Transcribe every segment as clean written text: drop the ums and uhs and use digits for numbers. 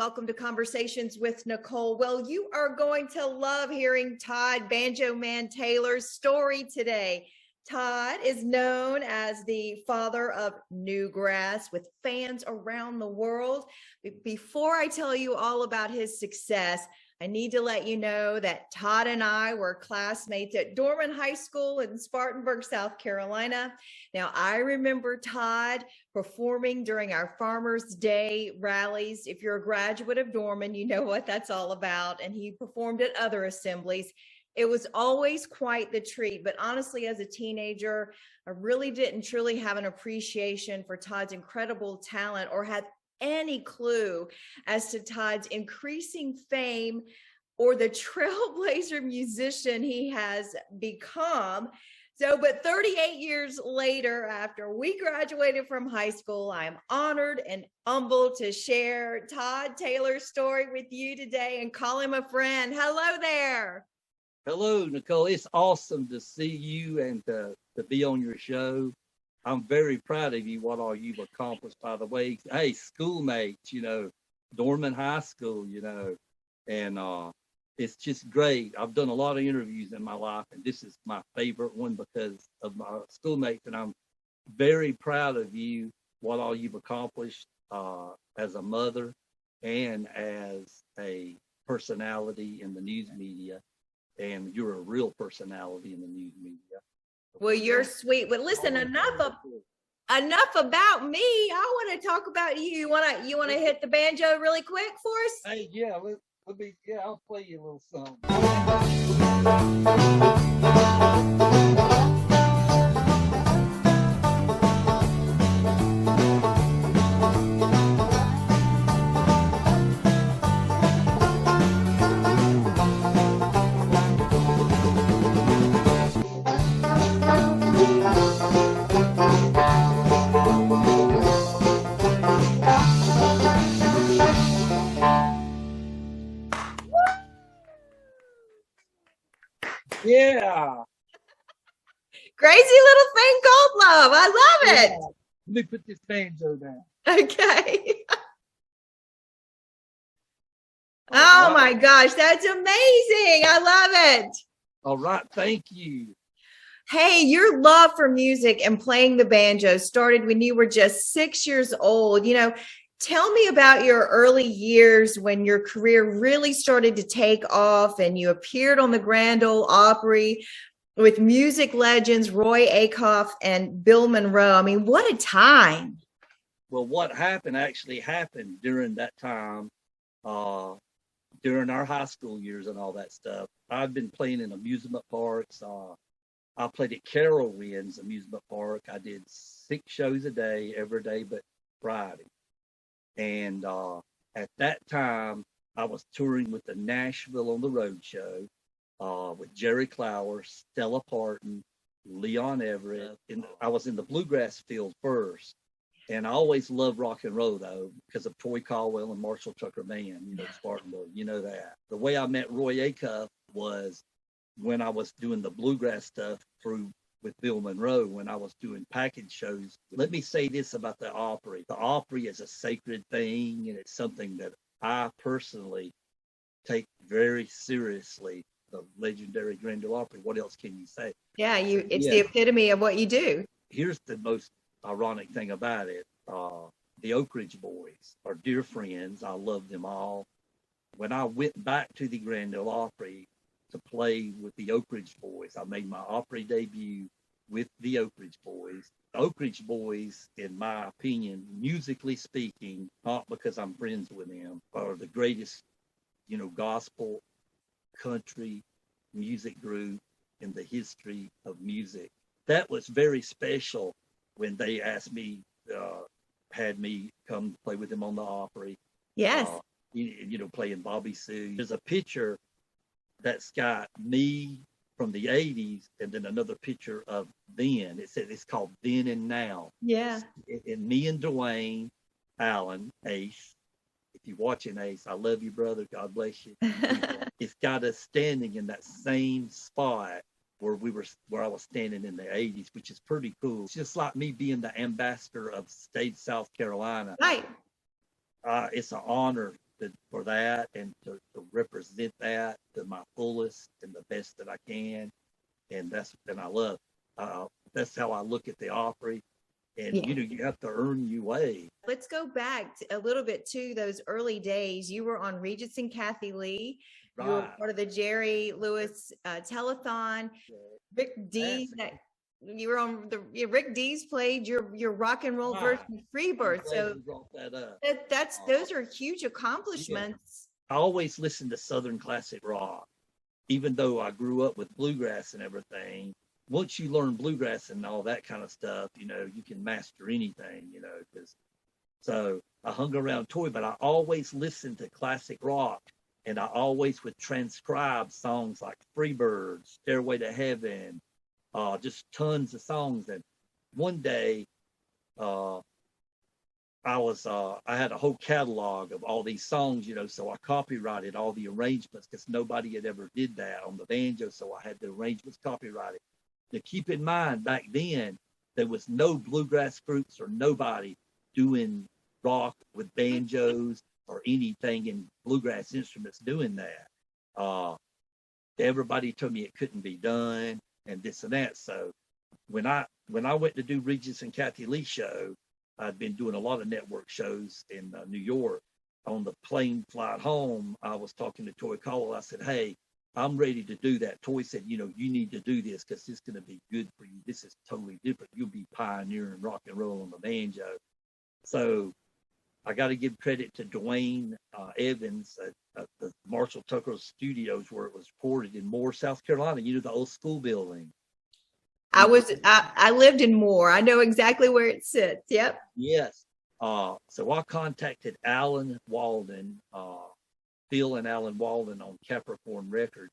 welcome to Conversations with Nicole. Well, you are going to love hearing Todd Banjoman Taylor's story today. Todd is known as the father of Newgrass with fans around the world. Before I tell you all about his success, I need to let you know that Todd and I were classmates at Dorman High School in Spartanburg, South Carolina. Now, I remember Todd performing during our Farmers Day rallies. If you're a graduate of Dorman, you know what that's all about. And he performed at other assemblies. It was always quite the treat. But honestly, as a teenager, I really didn't truly have an appreciation for Todd's incredible talent or had any clue as to Todd's increasing fame or the trailblazer musician he has become. But 38 years later, after we graduated from high school, I am honored and humbled to share Todd Taylor's story with you today and call him a friend. Hello there. Hello, Nicole. It's awesome to see you and to be on your show. I'm very proud of you, what all you've accomplished, by the way. Hey, schoolmates, Dorman High School, and it's just great. I've done a lot of interviews in my life, and this is my favorite one because of my schoolmates, and I'm very proud of you, what all you've accomplished as a mother and as a personality in the news media, and you're a real personality in the news media. Well, you're sweet. But listen, enough about me. I want to talk about you. You want to hit the banjo really quick for us? Hey, yeah, I'll play you a little song. Yeah. Crazy little thing called love. I love it. Let me put this banjo down. Okay. Oh my gosh, that's amazing. I love it. All right, thank you. Hey, your love for music and playing the banjo started when you were just 6 years old. Tell me about your early years when your career really started to take off and you appeared on the Grand Ole Opry with music legends Roy Acuff and Bill Monroe. I mean, what a time. Well, what actually happened during that time, during our high school years and all that stuff. I've been playing in amusement parks. I played at Carowinds Amusement Park. I did 6 shows a day, every day but Friday. And at that time, I was touring with the Nashville on the Road show with Jerry Clower, Stella Parton, Leon Everett. And I was in the bluegrass field first. And I always loved rock and roll, though, because of Troy Caldwell and Marshall Tucker Band, Spartanburg, that. The way I met Roy Acuff was when I was doing the bluegrass stuff with Bill Monroe, when I was doing package shows. Let me say this about the Opry. The Opry is a sacred thing, and it's something that I personally take very seriously. The legendary Grand Ole Opry. What else can you say? Yeah, it's the epitome of what you do. Here's the most ironic thing about it. The Oak Ridge Boys are dear friends. I love them all. When I went back to the Grand Ole Opry to play with the Oak Ridge Boys, I made my Opry debut with the Oak Ridge Boys. The Oak Ridge Boys, in my opinion, musically speaking, not because I'm friends with them, are the greatest, gospel country music group in the history of music. That was very special when they asked me, had me come play with them on the Opry. Yes. Playing Bobby Sue. There's a picture that's got me from the 80s and then another picture of then. It's called Then and Now. Yeah. And me and Dwayne Allen, Ace. If you're watching, Ace, I love you, brother. God bless you. It's got us standing in that same spot where I was standing in the 80s, which is pretty cool. It's just like me being the ambassador of state South Carolina. Right. It's an honor for that and to represent that to my fullest and the best that I can. And I love, that's how I look at the Opry. And, Yeah. you have to earn your way. Let's go back a little bit to those early days. You were on Regis and Kathy Lee. You were Right. part of the Jerry Lewis telethon. Rick Dees, you were on Rick Dees played your rock and roll version of Freebird. So you brought that up. those are huge accomplishments. I always listened to Southern classic rock, even though I grew up with bluegrass and everything. Once you learn bluegrass and all that kind of stuff, you can master anything, so I hung around Toy, but I always listened to classic rock, and I always would transcribe songs like Freebird, Stairway to Heaven, just tons of songs. And one day, I had a whole catalog of all these songs, so I copyrighted all the arrangements because nobody had ever did that on the banjo. So I had the arrangements copyrighted. Now keep in mind, back then, there was no bluegrass groups or nobody doing rock with banjos or anything in bluegrass instruments doing that. Everybody told me it couldn't be done and this and that. So when I went to do Regis and Kathy Lee show, I'd been doing a lot of network shows in New York. On the plane flight home, I was talking to Toy Cole. I said, hey, I'm ready to do that. Toy said, you need to do this because it's going to be good for you. This is totally different. You'll be pioneering rock and roll on the banjo. So I got to give credit to Dwayne Evans at the Marshall Tucker Studios where it was recorded in Moore, South Carolina, the old school building. I lived in Moore. I know exactly where it sits. Yep. Yes. So I contacted Alan Walden, Phil and Alan Walden on Capricorn Records,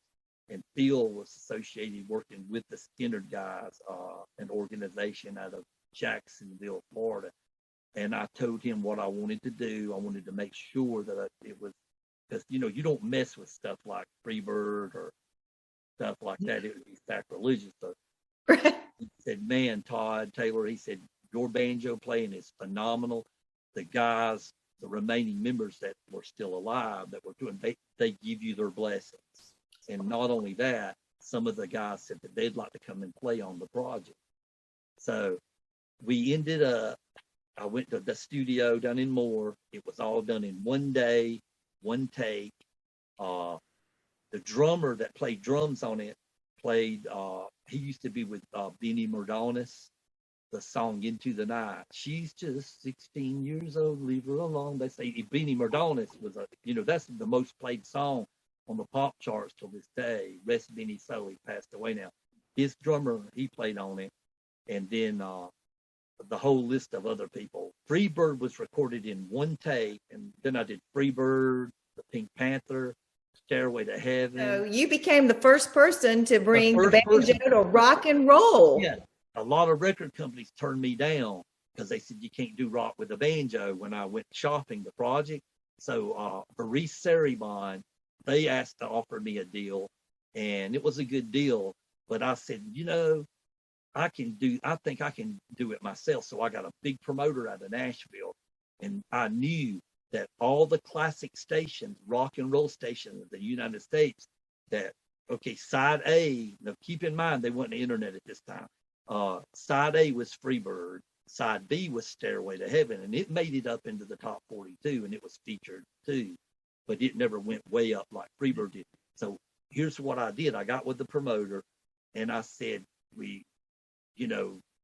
and Phil was associated working with the Skinner guys, an organization out of Jacksonville, Florida. And I told him what I wanted to do. I wanted to make sure that it was, because you don't mess with stuff like Freebird or stuff like that. It would be sacrilegious. So he said, man, Todd Taylor, he said, your banjo playing is phenomenal. The guys, the remaining members that were still alive that were doing, they give you their blessings. And not only that, some of the guys said that they'd like to come and play on the project. So we ended up, I went to the studio down in Moore. It was all done in one day, one take. The drummer that played drums on it played, he used to be with Benny Mordonis, the song Into the Night. She's just 16 years old, leave her alone. They say Benny Mordonis was that's the most played song on the pop charts till this day. Rest Benny soul, he passed away now. His drummer, he played on it. And then the whole list of other people. Freebird was recorded in one take, and then I did Freebird, the Pink Panther, Stairway to Heaven. So you became the first person to bring the banjo to rock and roll. Yeah, a lot of record companies turned me down because they said you can't do rock with a banjo when I went shopping the project. So Maurice Saribon, they asked to offer me a deal, and it was a good deal. But I said, I think I can do it myself. So I got a big promoter out of Nashville, and I knew that all the classic stations, rock and roll stations of the United States, side A, now keep in mind, they wasn't the internet at this time. Side A was Freebird, side B was Stairway to Heaven, and it made it up into the top 42, and it was featured too, but it never went way up like Freebird did. So here's what I did. I got with the promoter, and I said,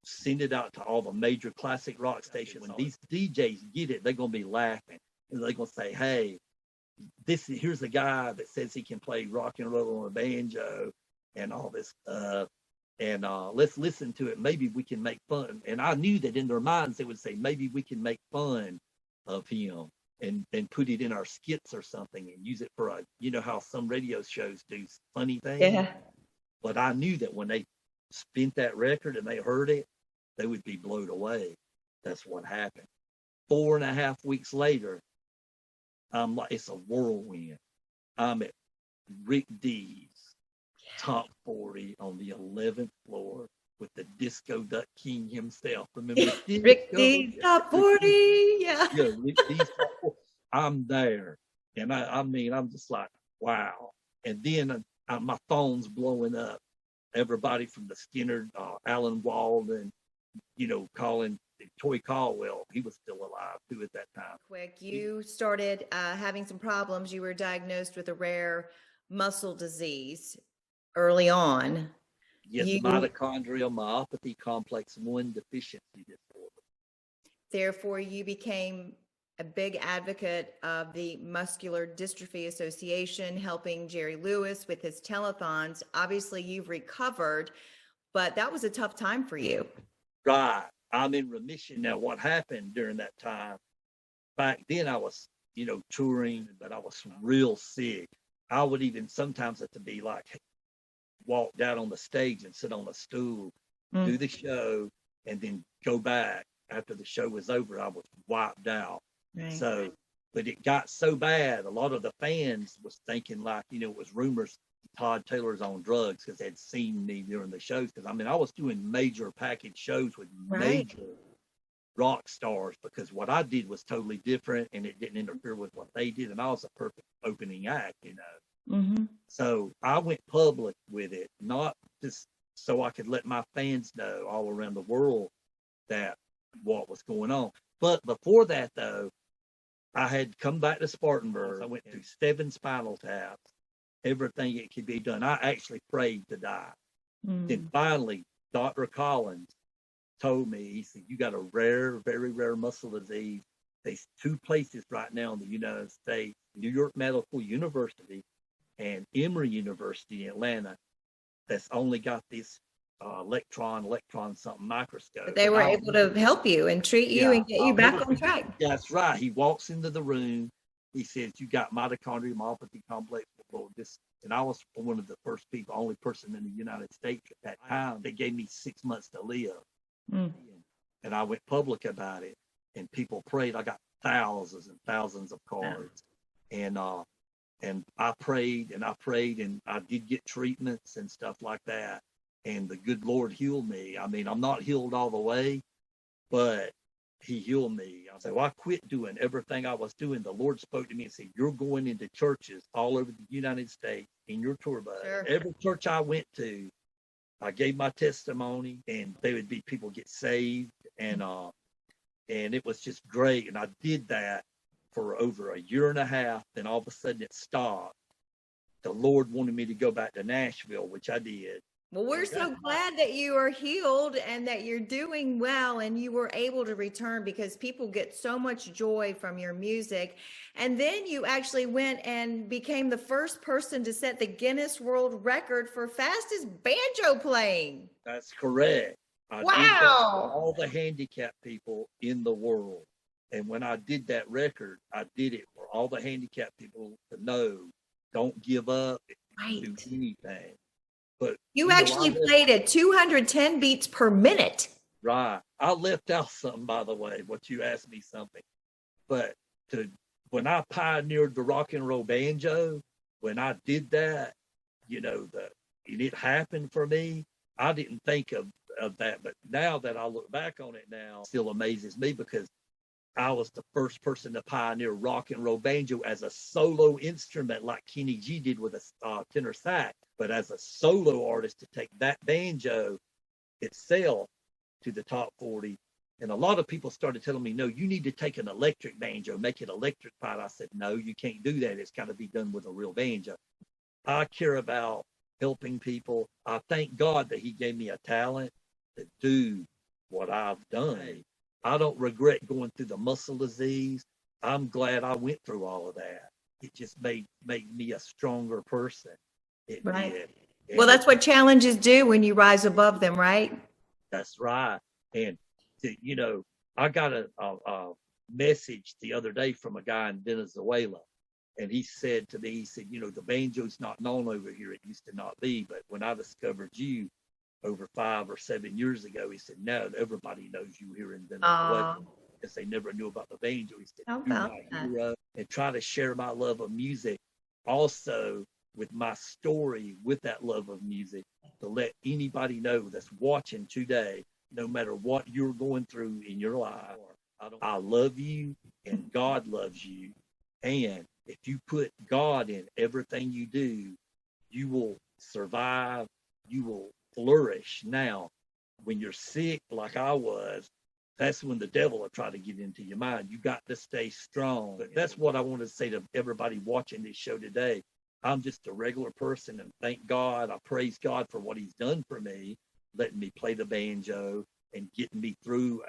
send it out to all the major classic rock stations. When these DJs get it, they're going to be laughing. And they're going to say, hey, here's a guy that says he can play rock and roll on a banjo and all this stuff. And let's listen to it. Maybe we can make fun. And I knew that in their minds, they would say, maybe we can make fun of him and put it in our skits or something and use it for how some radio shows do funny things. Yeah. But I knew that when they spent that record and they heard it, they would be blown away. That's what happened. 4.5 weeks later, I'm like, it's a whirlwind. I'm at Rick Dees' top 40 on the 11th floor with the Disco Duck King himself. Remember Rick Dees' top 40? Yeah. Yeah, Rick Dees' top 40. I'm there. And I mean, I'm just like, wow. And then my phone's blowing up. Everybody from the Skinner, Alan Walden, calling Toy Caldwell. He was still alive too at that time. Quick, you started having some problems. You were diagnosed with a rare muscle disease early on. Yes, mitochondrial myopathy complex 1 deficiency disorder. Therefore, you became a big advocate of the Muscular Dystrophy Association, helping Jerry Lewis with his telethons. Obviously, you've recovered, but that was a tough time for you. Right. I'm in remission now. What happened during that time? Back then, I was, touring, but I was real sick. I would even sometimes have to be like, walk down on the stage and sit on a stool, do the show, and then go back. After the show was over, I was wiped out. Right. So, but it got so bad, a lot of the fans was thinking like, it was rumors Todd Taylor's on drugs because they'd seen me during the shows. Because I was doing major package shows with major rock stars, because what I did was totally different and it didn't interfere with what they did. And I was a perfect opening act, Mm-hmm. So I went public with it, not just so I could let my fans know all around the world that what was going on. But before that, though, I had come back to Spartanburg. I went through 7 spinal taps, everything it could be done. I actually prayed to die. Then finally, Dr. Collins told me, he said, you got a rare, very rare muscle disease. There's 2 places right now in the United States, New York Medical University and Emory University in Atlanta, that's only got this electron something microscope. But they were able to help you and treat you and get you back on track. That's right. He walks into the room. He says, you got mitochondrial myopathy complex. And I was one of the first people, only person in the United States at that time. They gave me 6 months to live. And I went public about it, and people prayed. I got thousands and thousands of cards. And I prayed and I prayed, and I did get treatments and stuff like that. And the good Lord healed me. I'm not healed all the way, but he healed me. So I quit doing everything I was doing. The Lord spoke to me and said, you're going into churches all over the United States in your tour bus. Sure. Every church I went to, I gave my testimony, and there would be people get saved. And it was just great. And I did that for over 1.5 years. Then all of a sudden it stopped. The Lord wanted me to go back to Nashville, which I did. Well, we're so glad that you are healed and that you're doing well and you were able to return, because people get so much joy from your music. And then you actually went and became the first person to set the Guinness World Record for fastest banjo playing. That's correct. I did that for all the handicapped people in the world. And when I did that record, I did it for all the handicapped people to know, don't give up, do anything. But you actually played at 210 beats per minute. Right. I left out something, by the way, what you asked me something. But when I pioneered the rock and roll banjo, when I did that, and it happened for me, I didn't think of that. But now that I look back on it now, it still amazes me, because I was the first person to pioneer rock and roll banjo as a solo instrument, like Kenny G did with a tenor sax, but as a solo artist to take that banjo itself to the top 40. And a lot of people started telling me, no, you need to take an electric banjo, make it electrified. I said, no, you can't do that. It's got to be done with a real banjo. I care about helping people. I thank God that he gave me a talent to do what I've done. I don't regret going through the muscle disease. I'm glad I went through all of that. It just made me a stronger person. It did. Well, that's what challenges do when you rise above them, right? That's right. And, I got a message the other day from a guy in Venezuela. And he said to me, the banjo's not known over here. It used to not be. But when I discovered you over 5 or 7 years ago, he said, no, everybody knows you here in Venezuela, because they never knew about the banjo. He said, you're my hero, and try to share my love of music also with my story, with that love of music, to let anybody know that's watching today, no matter what you're going through in your life, I love you and God loves you. And if you put God in everything you do, you will survive, you will flourish. Now, when you're sick like I was, that's when the devil will try to get into your mind. You got to stay strong. But that's what I want to say to everybody watching this show today. I'm just a regular person, and thank God, I praise God for what he's done for me, letting me play the banjo and getting me through.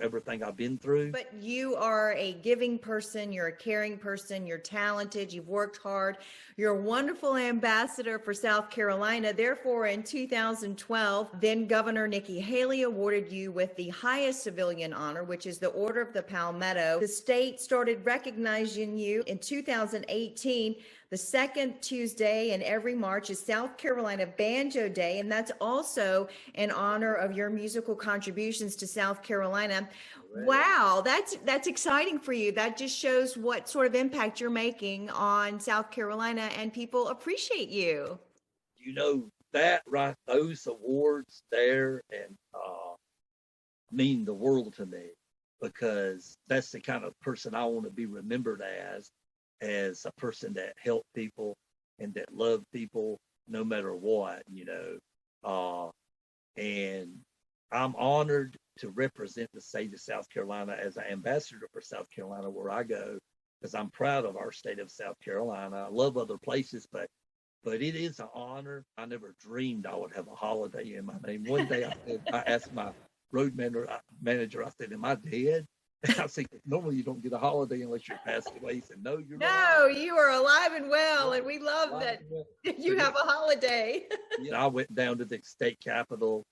Everything I've been through. But you are a giving person, you're a caring person, you're talented, you've worked hard, you're a wonderful ambassador for South Carolina. Therefore, in 2012, then Governor Nikki Haley awarded you with the highest civilian honor, which is the Order of the Palmetto. The state started recognizing you in 2018. The second Tuesday in every March is South Carolina Banjo Day, and that's also in honor of your musical contributions to South Carolina. Wow, that's exciting for you. That just shows what sort of impact you're making on South Carolina, and people appreciate you. Those awards there and mean the world to me, because that's the kind of person I want to be remembered as a person that helped people and that loved people no matter what, and I'm honored to represent the state of South Carolina as an ambassador for South Carolina where I go, because I'm proud of our state of South Carolina. I love other places, but it is an honor. I never dreamed I would have a holiday in my name. One day I asked my road manager, I said, am I dead? I said, normally you don't get a holiday unless you're passed away. He said, no, you're No, alive. you are alive and well, and we love that you have a holiday. I went down to the state capitol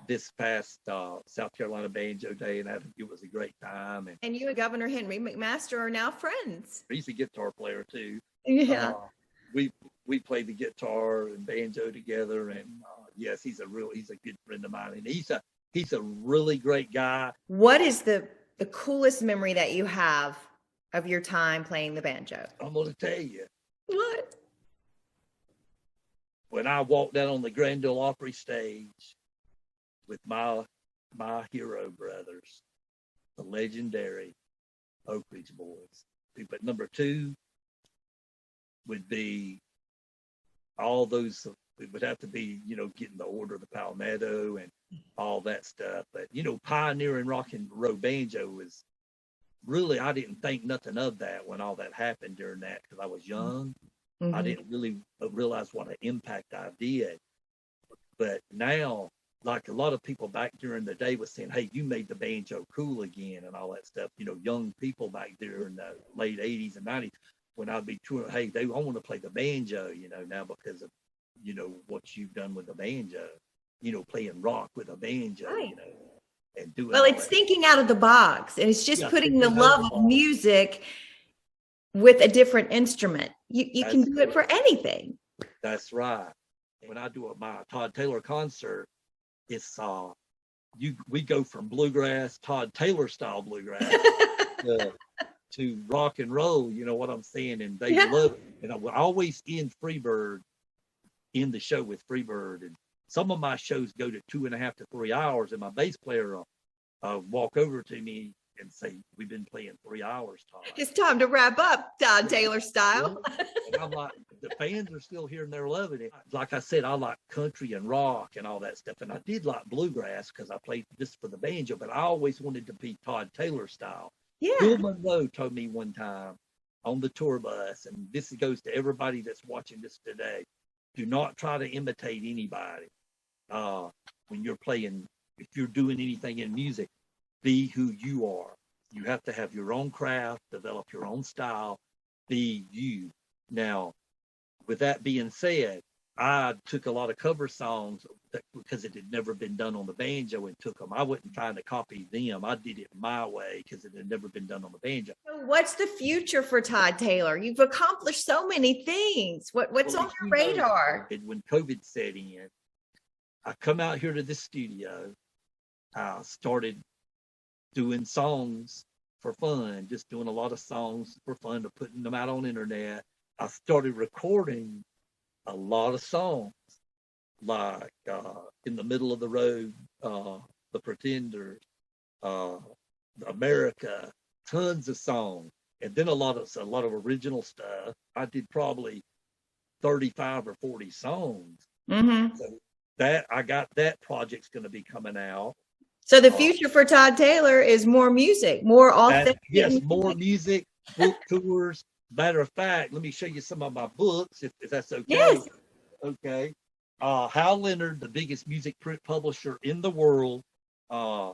this past South Carolina Banjo Day, and it was a great time. And you and Governor Henry McMaster are now friends. He's a guitar player too. Yeah. We play the guitar and banjo together, and yes, he's a good friend of mine, and he's a really great guy. What is the coolest memory that you have of your time playing the banjo? I'm going to tell you. What? When I walked down on the Grand Ole Opry stage with my hero brothers, the legendary Oak Ridge Boys. But number two would be all those. It would have to be, getting the Order of the Palmetto and all that stuff. But, pioneering rock and roll banjo was really, I didn't think nothing of that when all that happened during that, because I was young. Mm-hmm. I didn't really realize what an impact I did. But now, like a lot of people back during the day was saying, hey, you made the banjo cool again and all that stuff. Young people back there in the late 80s and 90s, when I'd be touring, hey, I want to play the banjo, now because of, what you've done with the banjo, playing rock with a banjo, right. And doing. Well, it's thinking out of the box, and it's just putting the love of music with a different instrument. You can do it for anything. That's right. When I do my Todd Taylor concert, it's we go from bluegrass, Todd Taylor style bluegrass, to rock and roll. You know what I'm saying? And they love it. And I will always end the show with Freebird. And some of my shows go to 2.5 to 3 hours, and my bass player will walk over to me and say, we've been playing 3 hours, Todd. It's time to wrap up, Todd Taylor style. And I'm like, the fans are still here and they're loving it. Like I said, I like country and rock and all that stuff. And I did like bluegrass because I played this for the banjo, but I always wanted to be Todd Taylor style. Yeah. Bill Monroe told me one time on the tour bus, and this goes to everybody that's watching this today, do not try to imitate anybody. When you're playing, if you're doing anything in music, be who you are. You have to have your own craft, develop your own style, be you. Now, with that being said, I took a lot of cover songs because it had never been done on the banjo and took them. I wasn't trying to copy them. I did it my way because it had never been done on the banjo. So what's the future for Todd Taylor? You've accomplished so many things. What's on your radar? When COVID set in, I come out here to this studio. I started doing songs for fun, just doing a lot of songs for fun, to putting them out on the internet. I started recording a lot of songs, like In the Middle of the Road, The Pretenders, America, tons of songs, and then a lot of original stuff. I did probably 35 or 40 songs. Mm-hmm. So that I got that project's going to be coming out. So the future for Todd Taylor is more music, more authentic. Yes, more music, book tours. Matter of fact, let me show you some of my books, if that's okay. Yes. Okay. Hal Leonard, the biggest music print publisher in the world. I'm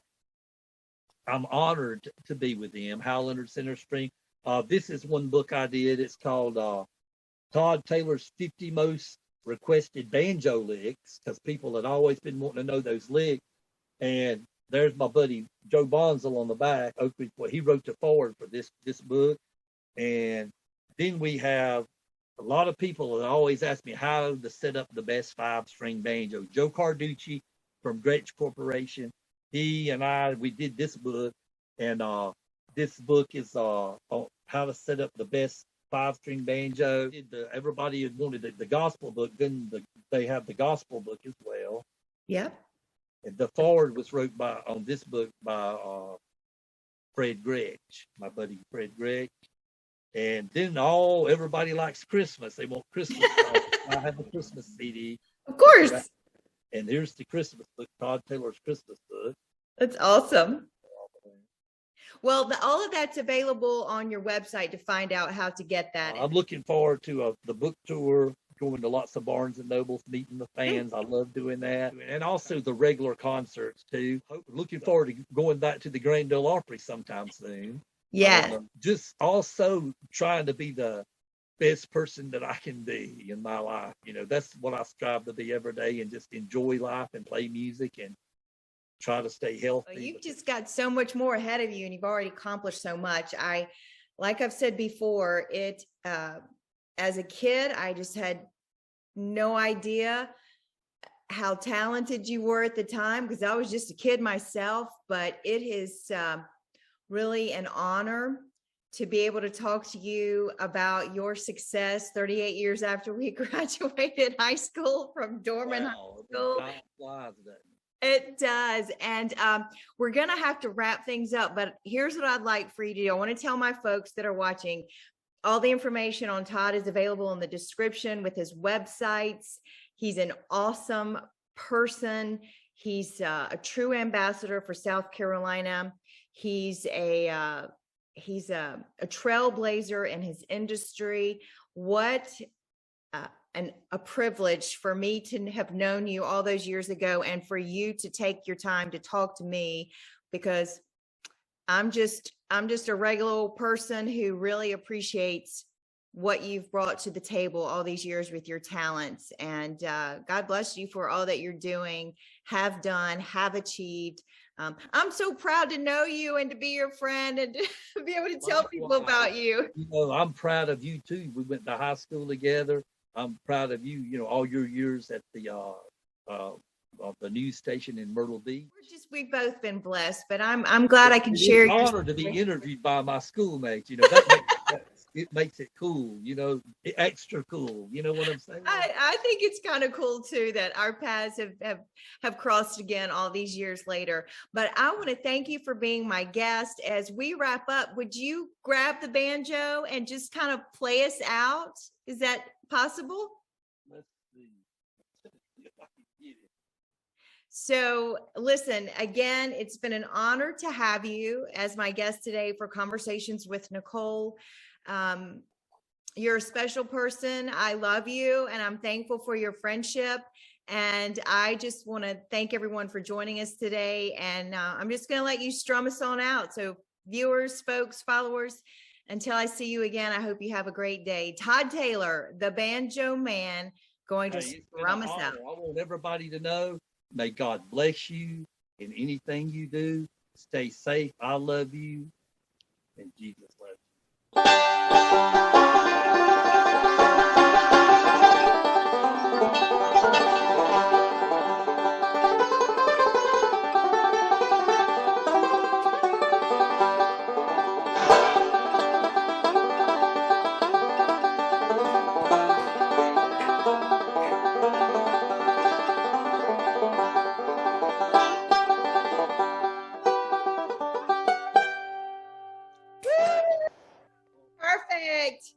honored to be with him. Hal Leonard Center String. This is one book I did. It's called Todd Taylor's 50 Most Requested Banjo Licks, because people had always been wanting to know those licks. And there's my buddy Joe Bonzel on the back. He wrote the foreword for this book. And then we have a lot of people that always ask me how to set up the best 5-string banjo. Joe Carducci from Gretsch Corporation. He and we did this book, and this book is on how to set up the best 5-string banjo. Everybody had wanted the gospel book. Then they have the gospel book as well. Yep. And the foreword was wrote on this book by Fred Gretsch, my buddy Fred Gretsch. And then everybody likes Christmas. They want Christmas. I have a Christmas CD. Of course. And here's the Christmas book, Todd Taylor's Christmas book. That's awesome. Well, all of that's available on your website to find out how to get that. I'm looking forward to the book tour, going to lots of Barnes and Nobles, meeting the fans. I love doing that. And also the regular concerts too. Looking forward to going back to the Grand Ole Opry sometime soon. Yeah. Just also trying to be the best person that I can be in my life. That's what I strive to be every day, and just enjoy life and play music and try to stay healthy. Well, you've just got so much more ahead of you, and you've already accomplished so much. Like I've said before, as a kid, I just had no idea how talented you were at the time, because I was just a kid myself. But it is really an honor to be able to talk to you about your success 38 years after we graduated high school from Dorman High School. It does. And we're going to have to wrap things up, but here's what I'd like for you to do. I want to tell my folks that are watching, all the information on Todd is available in the description with his websites. He's an awesome person. He's a true ambassador for South Carolina. He's a trailblazer in his industry. What a privilege for me to have known you all those years ago, and for you to take your time to talk to me, because I'm just a regular old person who really appreciates what you've brought to the table all these years with your talents. And God bless you for all that you're doing, have done, have achieved. I'm so proud to know you and to be your friend and to be able to tell people about you. I'm proud of you too. We went to high school together. I'm proud of you, all your years at the news station in Myrtle Beach. We've both been blessed, but I'm glad I can share. It's an honor to be interviewed by my schoolmates. It makes it cool, extra cool. You know what I'm saying? I think it's kind of cool too that our paths have crossed again all these years later. But I want to thank you for being my guest. As we wrap up, would you grab the banjo and just kind of play us out? Is that possible? Let's see. If I can get it. So listen, again, it's been an honor to have you as my guest today for Conversations with Nicole. You're a special person. I love you, and I'm thankful for your friendship. And I just want to thank everyone for joining us today. And I'm just going to let you strum us on out. So viewers, folks, followers, until I see you again, I hope you have a great day. Todd Taylor, the Banjo Man, going to strum us out. I want everybody to know, may God bless you in anything you do. Stay safe. I love you, and Jesus loves you. Perfect.